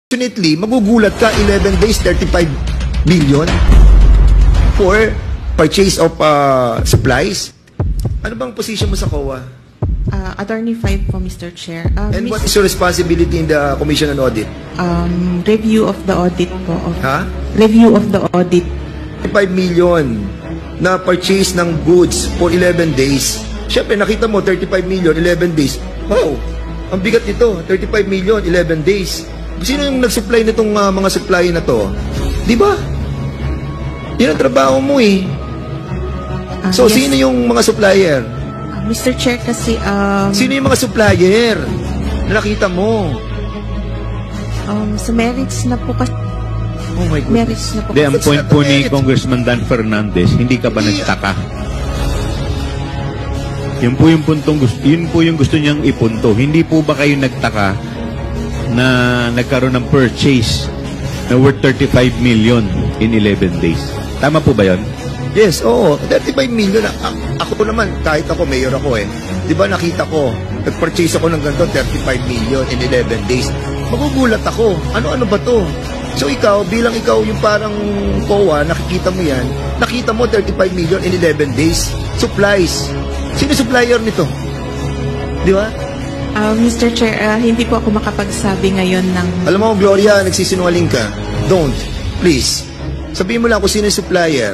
Unfortunately, magugulat ka, 11 days, 35 billion for purchase of supplies. Ano bang position mo sa COA? Attorney 5 po, Mr. Chair. And what is your responsibility in the Commission on Audit? Review of the audit po. Review of the audit. 35 million na purchase ng goods for 11 days. Siyempre, nakita mo, 35 million, 11 days. Wow! Ang bigat nito, 35 million, 11 days. Sino yung nag-supply nitong mga supply na to? Di ba? Yan ang trabaho mo eh. So, yes. Sino yung mga supplier? Mr. Chair, kasi... Sino yung mga supplier na nakita mo? Sa merits na po kasi... Oh my goodness. Merits na po kasi. Ang point po ni Congressman Dan Fernandez, hindi ka ba nagtaka? Yun po yung puntong gusto, yun po yung gusto niyang ipunto. Hindi po ba kayo nagtaka na nagkaroon ng purchase na worth 35 million in 11 days? Tama po ba yun? Yes, oo. 35 million. Ako naman, kahit ako, mayor ako eh. Di ba nakita ko, nag-purchase ako ng ganito, 35 million in 11 days. Magugulat ako. Ano-ano ba to? So ikaw, bilang ikaw yung parang COA, nakikita mo yan, nakita mo 35 million in 11 days. Supplies. Sino supplier nito? Di ba? Mr. Chair, hindi po ako makapagsabi ngayon ng... Alam mo, Gloria, nagsisinungaling ka. Don't. Please. Sabihin mo lang kung sino yung supplier.